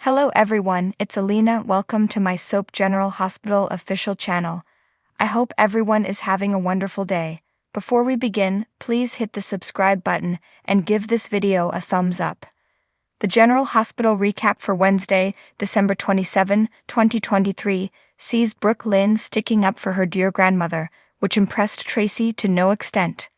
Hello everyone, it's Alina. Welcome to my Soap General Hospital official channel. I hope everyone is having a wonderful day. Before we begin, please hit the subscribe button and give this video a thumbs up. The General Hospital recap for Wednesday, December 27, 2023, sees Brook Lynn sticking up for her dear grandmother, which impressed Tracy to no extent.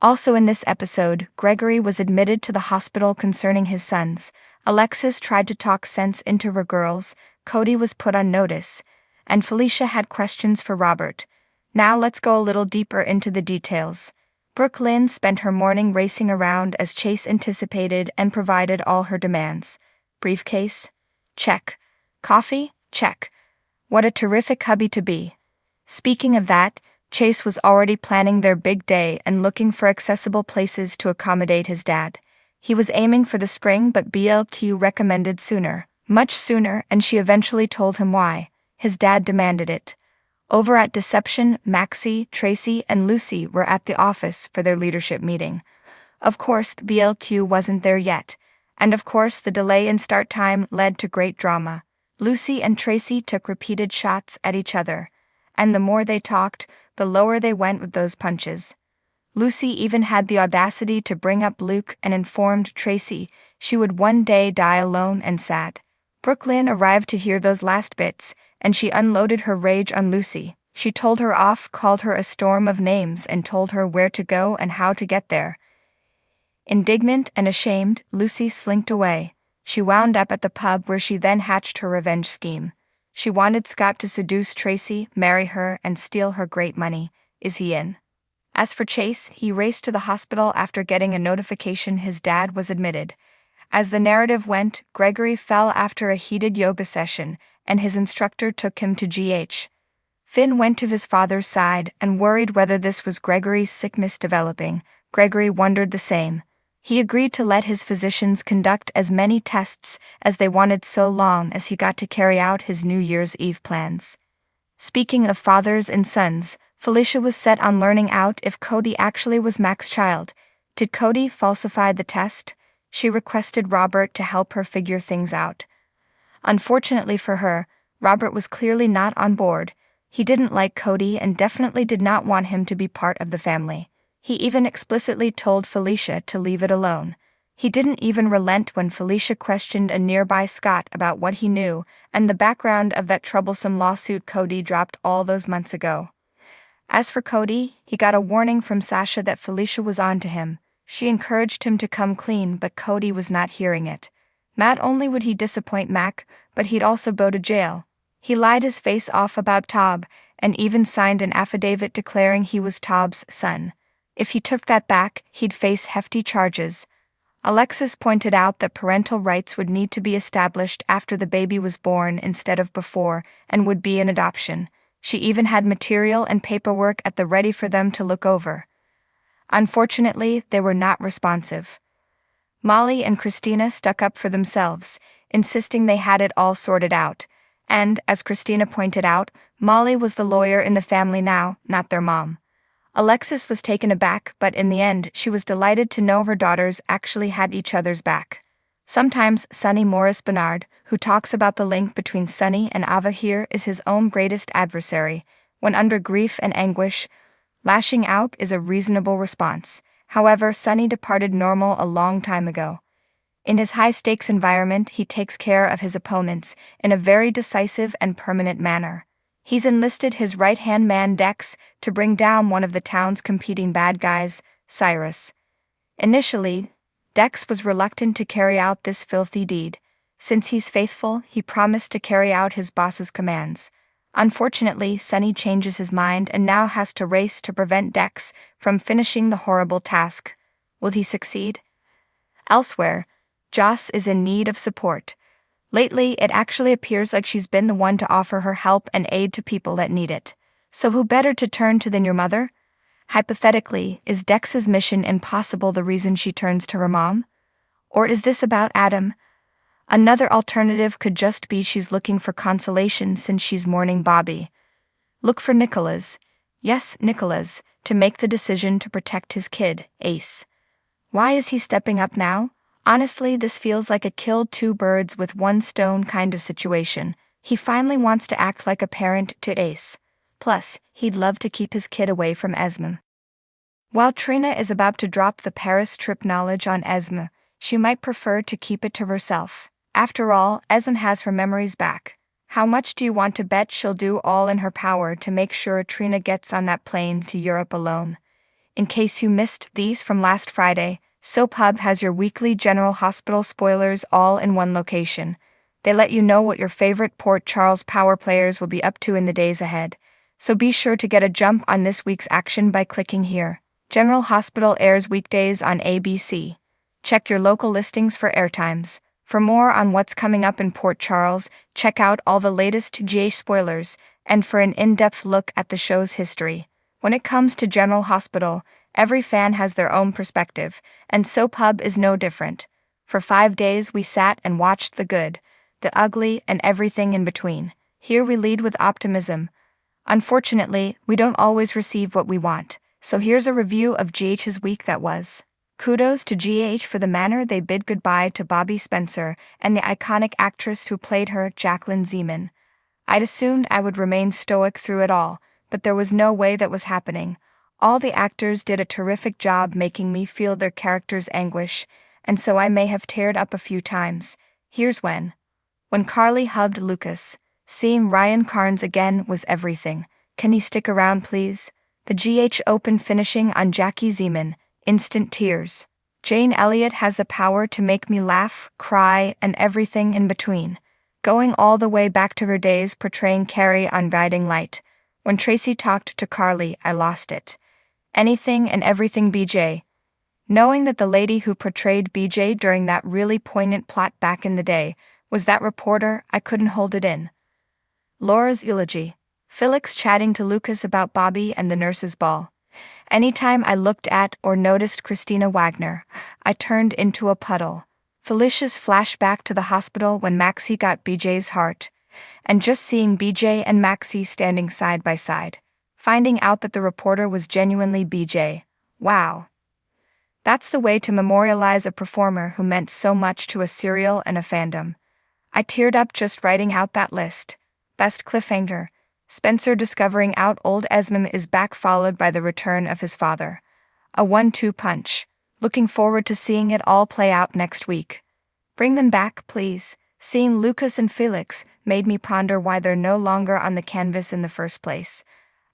Also in this episode, Gregory was admitted to the hospital concerning his sons. Alexis tried to talk sense into her girls, Cody was put on notice, and Felicia had questions for Robert. Now let's go a little deeper into the details. Brook Lynn spent her morning racing around as Chase anticipated and provided all her demands. Briefcase? Check. Coffee? Check. What a terrific hubby to be. Speaking of that, Chase was already planning their big day and looking for accessible places to accommodate his dad. He was aiming for the spring, but BLQ recommended sooner, much sooner, and she eventually told him why. His dad demanded it. Over at Deception, Maxie, Tracy, and Lucy were at the office for their leadership meeting. Of course, BLQ wasn't there yet, and of course the delay in start time led to great drama. Lucy and Tracy took repeated shots at each other, and the more they talked, the lower they went with those punches. Lucy even had the audacity to bring up Luke and informed Tracy she would one day die alone and sad. Brook Lynn arrived to hear those last bits, and she unloaded her rage on Lucy. She told her off, called her a storm of names, and told her where to go and how to get there. Indignant and ashamed, Lucy slinked away. She wound up at the pub where she then hatched her revenge scheme. She wanted Scott to seduce Tracy, marry her, and steal her great money. Is he in? As for Chase, he raced to the hospital after getting a notification his dad was admitted. As the narrative went, Gregory fell after a heated yoga session, and his instructor took him to GH. Finn went to his father's side and worried whether this was Gregory's sickness developing. Gregory wondered the same. He agreed to let his physicians conduct as many tests as they wanted so long as he got to carry out his New Year's Eve plans. Speaking of fathers and sons, Felicia was set on learning out if Cody actually was Mac's child. Did Cody falsify the test? She requested Robert to help her figure things out. Unfortunately for her, Robert was clearly not on board. He didn't like Cody and definitely did not want him to be part of the family. He even explicitly told Felicia to leave it alone. He didn't even relent when Felicia questioned a nearby Scott about what he knew and the background of that troublesome lawsuit Cody dropped all those months ago. As for Cody, he got a warning from Sasha that Felicia was on to him. She encouraged him to come clean, but Cody was not hearing it. Not only would he disappoint Mac, but he'd also go to jail. He lied his face off about Tob, and even signed an affidavit declaring he was Tob's son. If he took that back, he'd face hefty charges. Alexis pointed out that parental rights would need to be established after the baby was born instead of before, and would be an adoption. She even had material and paperwork at the ready for them to look over. Unfortunately, they were not responsive. Molly and Christina stuck up for themselves, insisting they had it all sorted out. And, as Christina pointed out, Molly was the lawyer in the family now, not their mom. Alexis was taken aback, but in the end, she was delighted to know her daughters actually had each other's back. Sometimes Sonny Morris Bernard, who talks about the link between Sonny and Ava here, is his own greatest adversary. When under grief and anguish, lashing out is a reasonable response. However, Sonny departed normal a long time ago. In his high-stakes environment, he takes care of his opponents in a very decisive and permanent manner. He's enlisted his right-hand man Dex to bring down one of the town's competing bad guys, Cyrus. Initially, Dex was reluctant to carry out this filthy deed. Since he's faithful, he promised to carry out his boss's commands. Unfortunately, Sonny changes his mind and now has to race to prevent Dex from finishing the horrible task. Will he succeed? Elsewhere, Joss is in need of support. Lately, it actually appears like she's been the one to offer her help and aid to people that need it. So who better to turn to than your mother? Hypothetically, is Dex's mission impossible the reason she turns to her mom? Or is this about Adam? Another alternative could just be she's looking for consolation since she's mourning Bobby. Look for Nicholas. Yes, Nicholas, to make the decision to protect his kid, Ace. Why is he stepping up now? Honestly, this feels like a kill two birds with one stone kind of situation. He finally wants to act like a parent to Ace. Plus, he'd love to keep his kid away from Esme. While Trina is about to drop the Paris trip knowledge on Esme, she might prefer to keep it to herself. After all, Esme has her memories back. How much do you want to bet she'll do all in her power to make sure Trina gets on that plane to Europe alone? In case you missed these from last Friday, Soap Hub has your weekly General Hospital spoilers all in one location. They let you know what your favorite Port Charles Power players will be up to in the days ahead. So be sure to get a jump on this week's action by clicking here. General Hospital airs weekdays on ABC. Check your local listings for airtimes. For more on what's coming up in Port Charles, check out all the latest GH spoilers, and for an in-depth look at the show's history. When it comes to General Hospital, every fan has their own perspective, and Soap Hub is no different. For 5 days we sat and watched the good, the ugly, and everything in between. Here we lead with optimism. Unfortunately, we don't always receive what we want, so here's a review of GH's week that was. Kudos to GH for the manner they bid goodbye to Bobby Spencer and the iconic actress who played her, Jacqueline Zeman. I'd assumed I would remain stoic through it all, but there was no way that was happening. All the actors did a terrific job making me feel their characters' anguish, and so I may have teared up a few times. Here's when. When Carly hugged Lucas, seeing Ryan Carnes again was everything. Can he stick around, please? The GH Open finishing on Jackie Zeman, instant tears. Jane Elliott has the power to make me laugh, cry, and everything in between. Going all the way back to her days portraying Carrie on Guiding Light. When Tracy talked to Carly, I lost it. Anything and everything BJ. Knowing that the lady who portrayed BJ during that really poignant plot back in the day was that reporter, I couldn't hold it in. Laura's eulogy. Felix chatting to Lucas about Bobby and the nurse's ball. Anytime I looked at or noticed Christina Wagner, I turned into a puddle. Felicia's flashback to the hospital when Maxie got BJ's heart. And just seeing BJ and Maxie standing side by side. Finding out that the reporter was genuinely BJ. Wow. That's the way to memorialize a performer who meant so much to a serial and a fandom. I teared up just writing out that list. Best cliffhanger. Spencer discovering out old Esme is back, followed by the return of his father. A 1-2 punch. Looking forward to seeing it all play out next week. Bring them back, please. Seeing Lucas and Felix made me ponder why they're no longer on the canvas in the first place.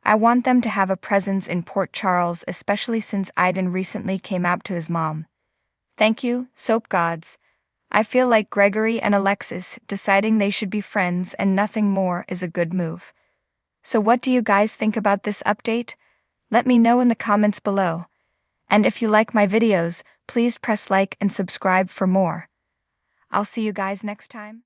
I want them to have a presence in Port Charles, especially since Aiden recently came out to his mom. Thank you, soap gods. I feel like Gregory and Alexis deciding they should be friends and nothing more is a good move. So what do you guys think about this update? Let me know in the comments below. And if you like my videos, please press like and subscribe for more. I'll see you guys next time.